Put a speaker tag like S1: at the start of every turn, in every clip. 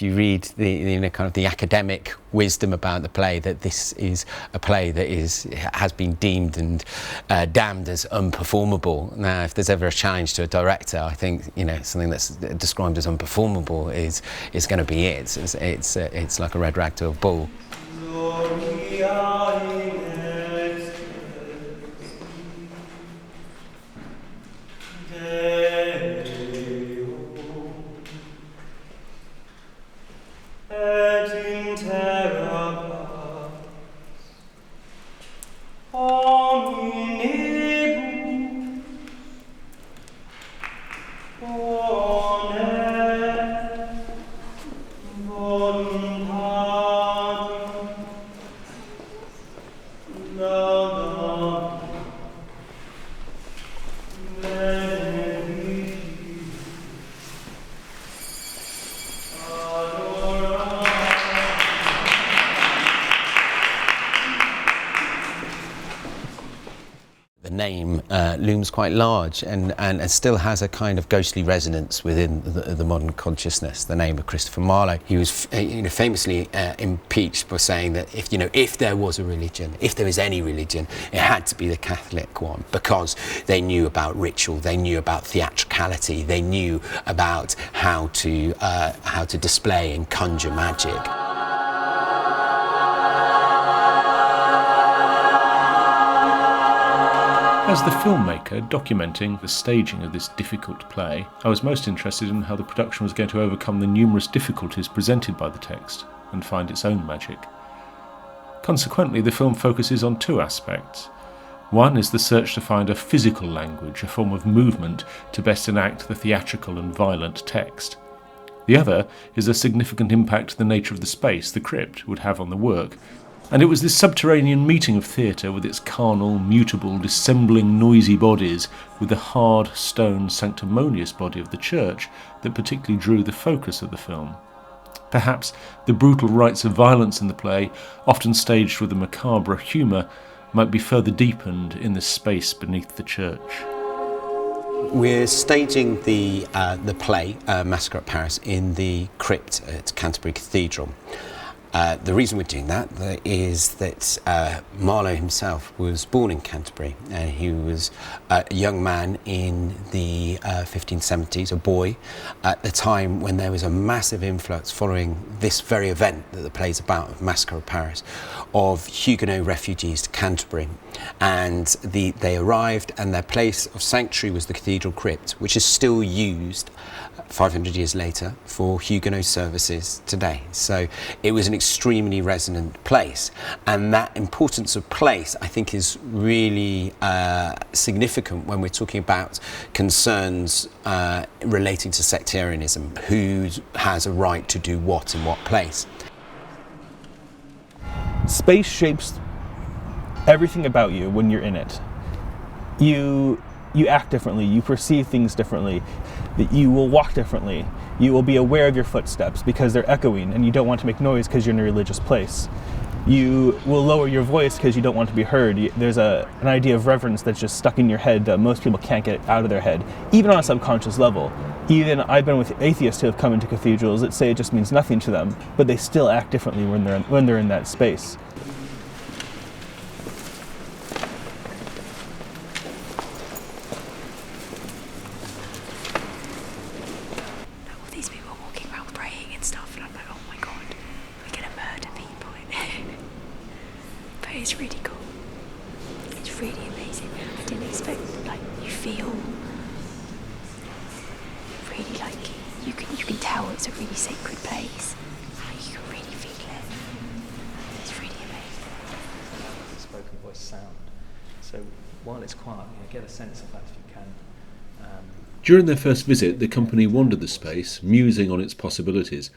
S1: if you read the kind of the academic wisdom about the play, that this is a play that has been deemed and damned as unperformable. Now, if there's ever a challenge to a director, I think something that's described as unperformable is going to be it. It's like a red rag to a bull. Name looms quite large and still has a kind of ghostly resonance within the modern consciousness. The name of Christopher Marlowe. He was famously impeached for saying that if there was a religion, if there was any religion, it had to be the Catholic one, because they knew about ritual, they knew about theatricality, they knew about how to display and conjure magic.
S2: As the filmmaker documenting the staging of this difficult play, I was most interested in how the production was going to overcome the numerous difficulties presented by the text and find its own magic. Consequently, the film focuses on two aspects. One is the search to find a physical language, a form of movement to best enact the theatrical and violent text. The other is the significant impact the nature of the space, the crypt, would have on the work. And it was this subterranean meeting of theatre with its carnal, mutable, dissembling, noisy bodies with the hard, stone, sanctimonious body of the church that particularly drew the focus of the film. Perhaps the brutal rites of violence in the play, often staged with a macabre humour, might be further deepened in the space beneath the church.
S1: We're staging the play, Massacre at Paris, in the Crypt at Canterbury Cathedral. The reason we're doing that is that Marlowe himself was born in Canterbury. He was a young man in the 1570s, a boy, at the time when there was a massive influx following this very event that the play's about, of Massacre of Paris, of Huguenot refugees to Canterbury. And they arrived, and their place of sanctuary was the Cathedral Crypt, which is still used 500 years later for Huguenot services today. So it was an extremely resonant place, and that importance of place, I think, is really significant when we're talking about concerns relating to sectarianism. Who has a right to do what in what place?
S3: Space shapes everything about you when you're in it. You act differently, you perceive things differently, you will walk differently, you will be aware of your footsteps because they're echoing and you don't want to make noise because you're in a religious place. You will lower your voice because you don't want to be heard. There's an idea of reverence that's just stuck in your head that most people can't get out of their head, even on a subconscious level. Even I've been with atheists who have come into cathedrals that say it just means nothing to them, but they still act differently when they're in that space.
S4: It's really cool. It's really amazing. I didn't expect, you feel really you can tell it's a really sacred place. You can really feel it. It's really amazing.
S5: Spoken voice sound. So while it's quiet, get a sense of that if you can.
S2: During their first visit, the company wandered the space, musing on its possibilities.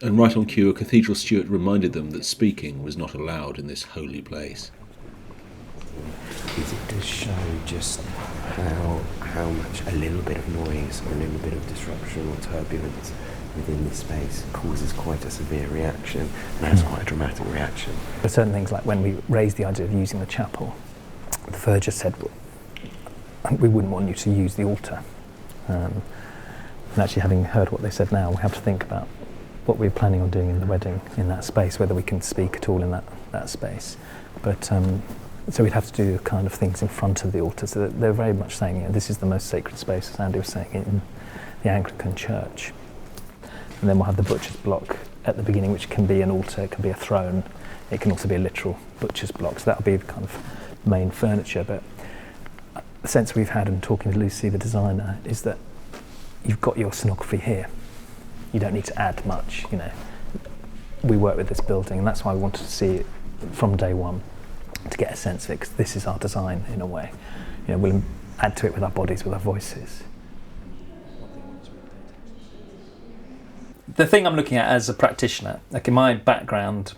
S2: And right on cue, a cathedral steward reminded them that speaking was not allowed in this holy place.
S6: It does show just how much a little bit of noise or a little bit of disruption or turbulence within this space causes quite a severe reaction and has quite a dramatic reaction.
S7: There are certain things, like when we raised the idea of using the chapel, the verger said, we wouldn't want you to use the altar. And actually, having heard what they said now, we have to think about what we're planning on doing in the wedding in that space, whether we can speak at all in that space. But so we'd have to do kind of things in front of the altar. So they're very much saying, you know, this is the most sacred space, as Andy was saying, in the Anglican Church. And then we'll have the butcher's block at the beginning, which can be an altar, it can be a throne, it can also be a literal butcher's block. So that'll be the kind of main furniture. But the sense we've had in talking to Lucy, the designer, is that you've got your scenography here. You don't need to add much, you know. We work with this building, and that's why we wanted to see it from day one, to get a sense of it, because this is our design in a way. You know, we'll add to it with our bodies, with our voices.
S5: The thing I'm looking at as a practitioner, like in my background,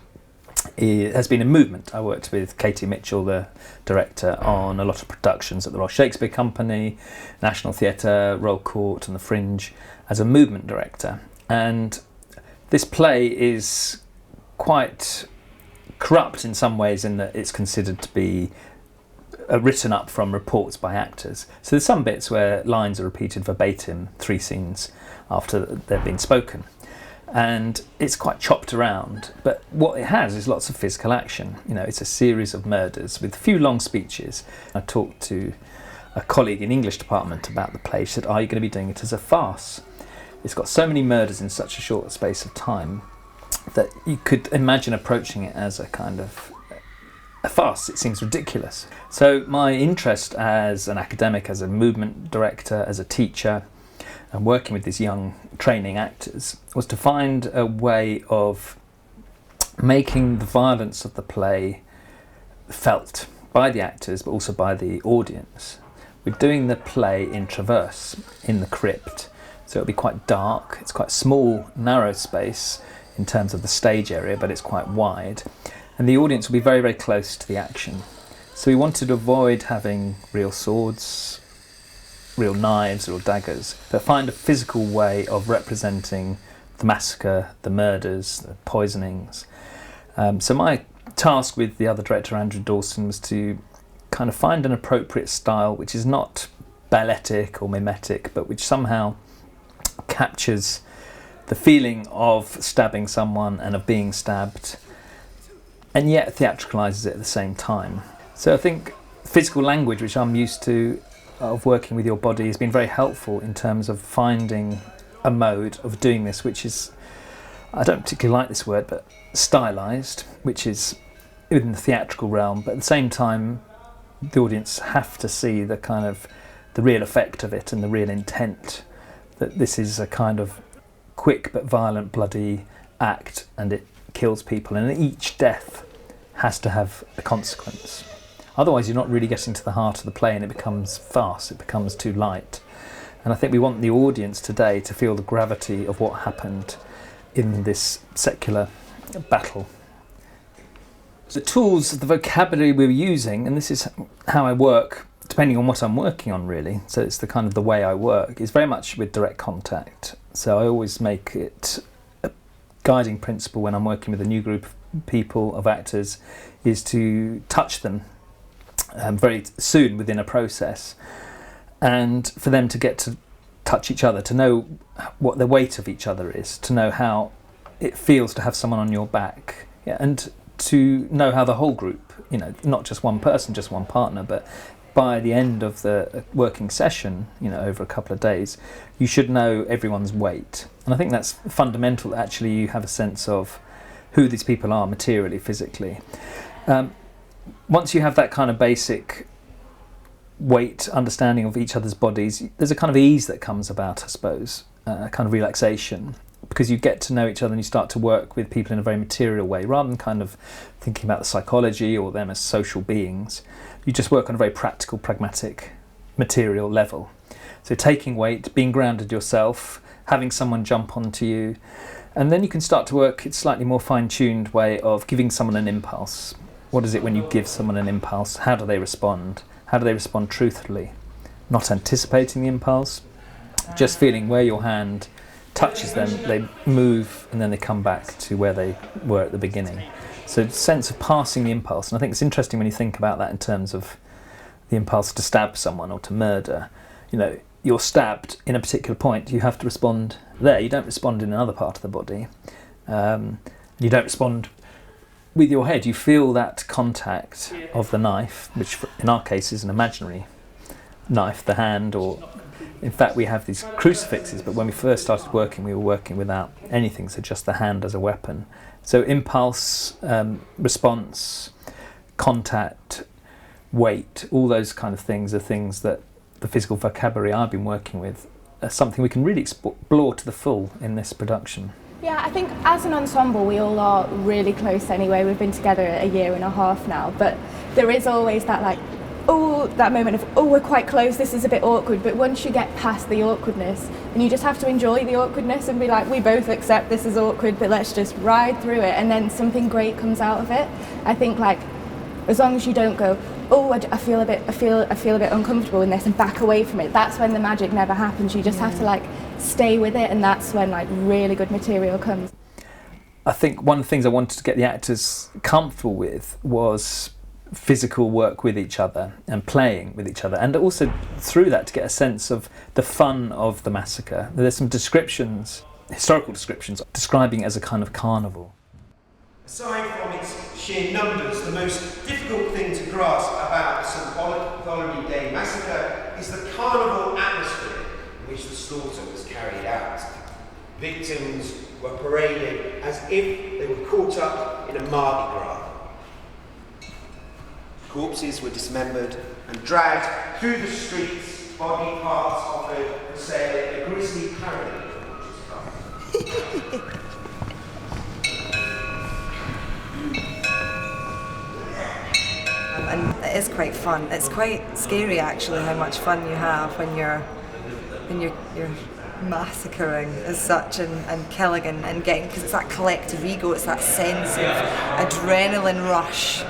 S5: has been in movement. I worked with Katie Mitchell, the director, on a lot of productions at the Royal Shakespeare Company, National Theatre, Royal Court and the Fringe, as a movement director. And this play is quite corrupt in some ways, in that it's considered to be written up from reports by actors. So there's some bits where lines are repeated verbatim 3 scenes after they've been spoken. And it's quite chopped around, but what it has is lots of physical action. You know, it's a series of murders with a few long speeches. I talked to a colleague in English department about the play. She said, are you going to be doing it as a farce? It's got so many murders in such a short space of time that you could imagine approaching it as a kind of a farce. It seems ridiculous. So my interest as an academic, as a movement director, as a teacher, and working with these young training actors, was to find a way of making the violence of the play felt by the actors, but also by the audience. We're doing the play in traverse, in the crypt, so it'll be quite dark. It's quite a small, narrow space in terms of the stage area, but it's quite wide. And the audience will be very, very close to the action. So we wanted to avoid having real swords, real knives, real daggers, but find a physical way of representing the massacre, the murders, the poisonings. So my task with the other director, Andrew Dawson, was to kind of find an appropriate style which is not balletic or mimetic, but which somehow captures the feeling of stabbing someone and of being stabbed, and yet theatricalises it at the same time. So I think physical language, which I'm used to, of working with your body, has been very helpful in terms of finding a mode of doing this, which is, I don't particularly like this word, but stylised, which is within the theatrical realm, but at the same time the audience have to see the kind of the real effect of it and the real intent, that this is a kind of quick but violent, bloody act, and it kills people, and each death has to have a consequence. Otherwise you're not really getting to the heart of the play, and it becomes farce, it becomes too light. And I think we want the audience today to feel the gravity of what happened in this secular battle. The tools, the vocabulary we were using, and this is how I work, depending on what I'm working on really, so it's the kind of the way I work, is very much with direct contact. So I always make it a guiding principle when I'm working with a new group of people, of actors, is to touch them very soon within a process, and for them to get to touch each other, to know what the weight of each other is, to know how it feels to have someone on your back, yeah, and to know how the whole group, you know, not just one person, just one partner, but by the end of the working session, you know, over a couple of days, you should know everyone's weight. And I think that's fundamental, that actually you have a sense of who these people are materially, physically. Once you have that kind of basic weight understanding of each other's bodies, there's a kind of ease that comes about, I suppose, a kind of relaxation, because you get to know each other and you start to work with people in a very material way, rather than kind of thinking about the psychology or them as social beings. You just work on a very practical, pragmatic, material level. So taking weight, being grounded yourself, having someone jump onto you, and then you can start to work a slightly more fine-tuned way of giving someone an impulse. What is it when you give someone an impulse? How do they respond? How do they respond truthfully? Not anticipating the impulse, just feeling where your hand touches them, they move, and then they come back to where they were at the beginning. So a sense of passing the impulse, and I think it's interesting when you think about that in terms of the impulse to stab someone or to murder. You know, you're stabbed in a particular point, you have to respond there. You don't respond in another part of the body. You don't respond with your head. You feel that contact of the knife, which in our case is an imaginary knife, the hand, or in fact we have these crucifixes, but when we first started working, we were working without anything, so just the hand as a weapon. So impulse, response, contact, weight, all those kind of things are things that the physical vocabulary I've been working with are something we can really explore to the full in this production.
S8: Yeah, I think as an ensemble we all are really close anyway. We've been together a year and a half now, but there is always that that moment of, we're quite close, this is a bit awkward, but once you get past the awkwardness, and you just have to enjoy the awkwardness and be like, we both accept this is awkward, but let's just ride through it, and then something great comes out of it. I think as long as you don't go, I feel a bit uncomfortable in this and back away from it, that's when the magic never happens. You just have to stay with it, and that's when really good material comes.
S5: I think one of the things I wanted to get the actors comfortable with was physical work with each other and playing with each other, and also through that to get a sense of the fun of the massacre. There's some descriptions, historical descriptions, describing it as a kind of carnival.
S9: Aside from its sheer numbers, the most difficult thing to grasp about the St. Bartholomew Day Massacre is the carnival atmosphere in which the slaughter was carried out. Victims were paraded as if they were caught up in a Mardi Gras. Corpses were dismembered and dragged through the streets, body parts offered for sale in a grisly parody of witches' craft.
S10: And it is quite fun. It's quite scary actually how much fun you have when you're massacring as such and killing and getting, because it's that collective ego, it's that sense of adrenaline rush,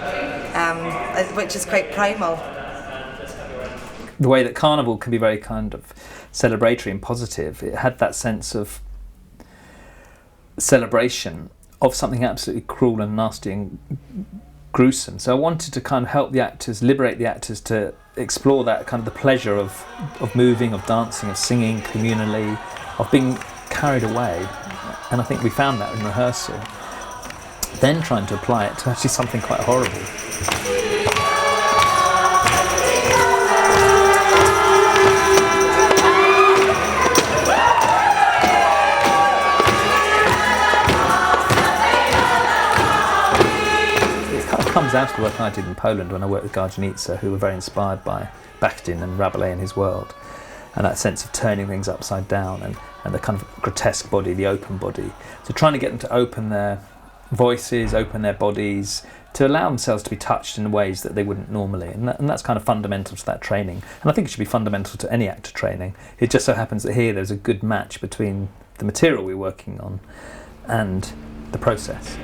S10: which is quite primal.
S5: The way that carnival can be very kind of celebratory and positive, it had that sense of celebration of something absolutely cruel and nasty and gruesome. So I wanted to kind of help the actors, liberate the actors to explore that kind of the pleasure of moving, of dancing, of singing communally, of being carried away. And I think we found that in rehearsal. Then trying to apply it to actually something quite horrible. Comes out of the work I did in Poland when I worked with Gardzinica, who were very inspired by Bakhtin and Rabelais in his world, and that sense of turning things upside down and the kind of grotesque body, the open body. So trying to get them to open their voices, open their bodies, to allow themselves to be touched in ways that they wouldn't normally, and that's kind of fundamental to that training, and I think it should be fundamental to any actor training. It just so happens that here there's a good match between the material we're working on and the process.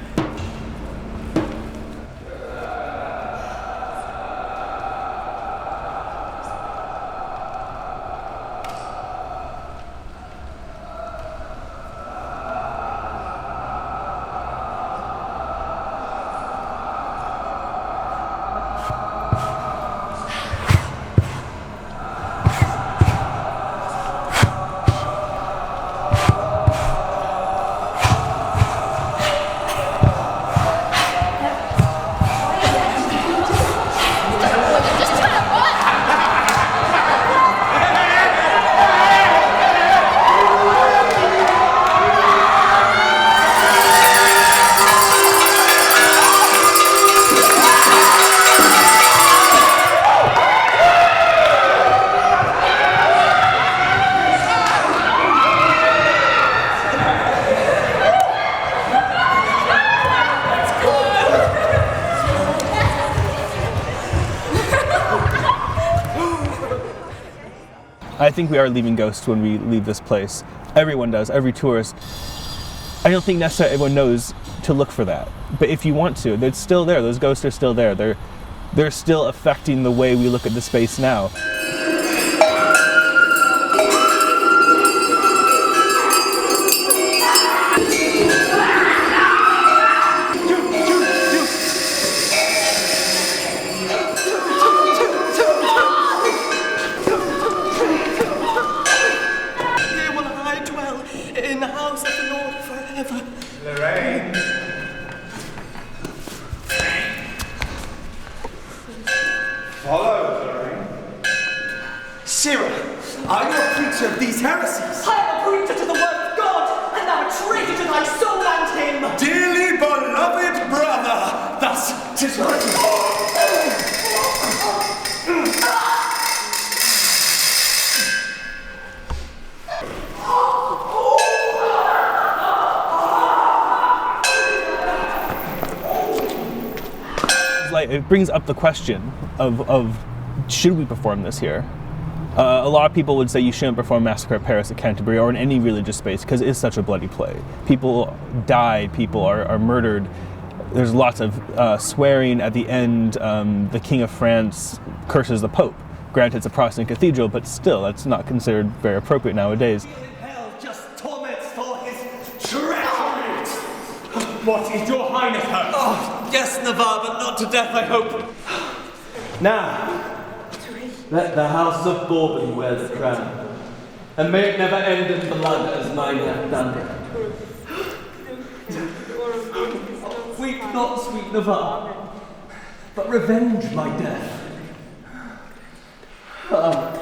S3: I think we are leaving ghosts when we leave this place. Everyone does, every tourist. I don't think necessarily everyone knows to look for that. But if you want to, they're still there. Those ghosts are still there. They're still affecting the way we look at the space now.
S11: Lord forever.
S9: Lorraine. Follow, Lorraine.
S11: Sirrah, are you a preacher of these heresies?
S12: I am a preacher to the word of God, and thou a traitor to thy soul and him.
S11: Dearly beloved brother, thus 'tis written.
S3: It brings up the question of should we perform this here? A lot of people would say you shouldn't perform Massacre at Paris at Canterbury or in any religious space because it is such a bloody play. People die, people are murdered. There's lots of swearing at the end. The King of France curses the Pope. Granted, it's a Protestant cathedral, but still, that's not considered very appropriate nowadays.
S11: Hell just torments for his treachery. What is your highness hurt? Oh, yes, Navarre, but not to death, I hope.
S13: Now, let the house of Bourbon wear the crown, and may it never end in blood as mine hath done. Weep not, sweet Navarre, but revenge my death. Ah,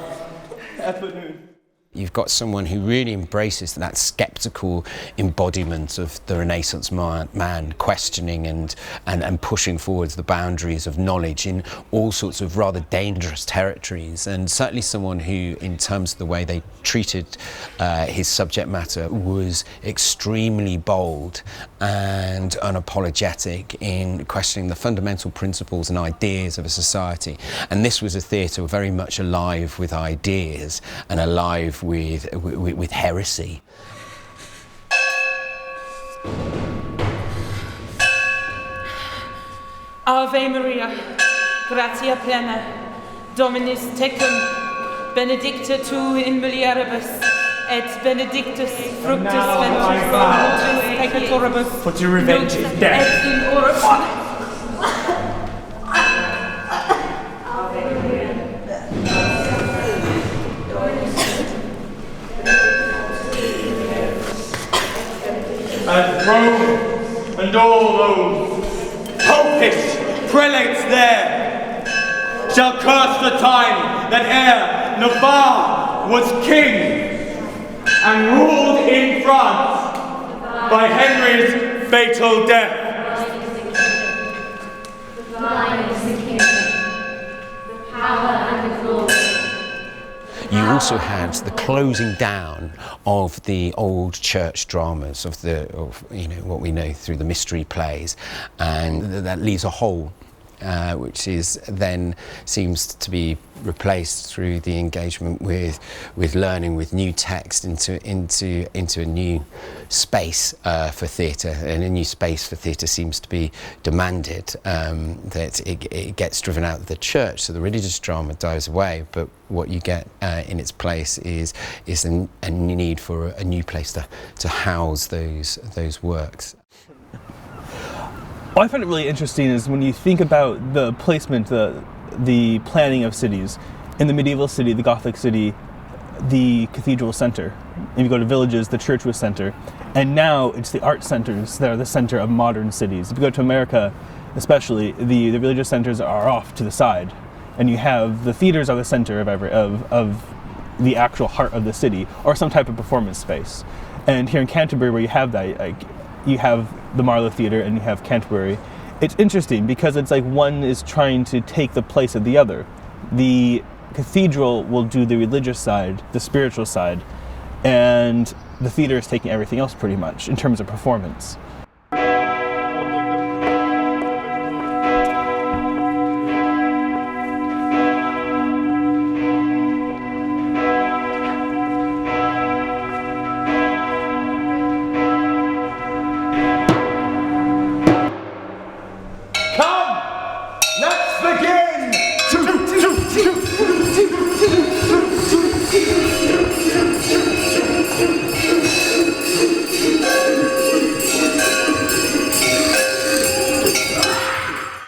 S13: Eponine.
S1: You've got someone who really embraces that sceptical embodiment of the Renaissance man questioning and pushing forwards the boundaries of knowledge in all sorts of rather dangerous territories, and certainly someone who, in terms of the way they treated his subject matter, was extremely bold and unapologetic in questioning the fundamental principles and ideas of a society. And this was a theatre very much alive with ideas and alive with heresy.
S14: Ave Maria, gratia plena, Dominus tecum, benedicta tu in mulieribus, et benedictus fructus ventris tui peccatoribus.
S11: For to revenge is death.
S14: Et in ora...
S11: And Rome and all those popish prelates there shall curse the time that ere Navarre was king and ruled in France by Henry's fatal death.
S1: You also had the closing down of the old church dramas, of what we know through the mystery plays, and that leaves a hole, which is then seems to be replaced through the engagement with learning, with new text into a new space for theatre, and a new space for theatre seems to be demanded. That it gets driven out of the church, so the religious drama dies away, but what you get in its place is a need for a new place to house those works.
S3: What I find it really interesting is when you think about the placement, the planning of cities. In the medieval city, the Gothic city, the cathedral was center. If you go to villages, the church was center. And now it's the art centers that are the center of modern cities. If you go to America, especially, the religious centers are off to the side. And you have the theaters are the center of the actual heart of the city, or some type of performance space. And here in Canterbury, where you have that, you have the Marlowe Theatre and you have Canterbury. It's interesting because it's like one is trying to take the place of the other. The cathedral will do the religious side, the spiritual side, and the theatre is taking everything else pretty much in terms of performance.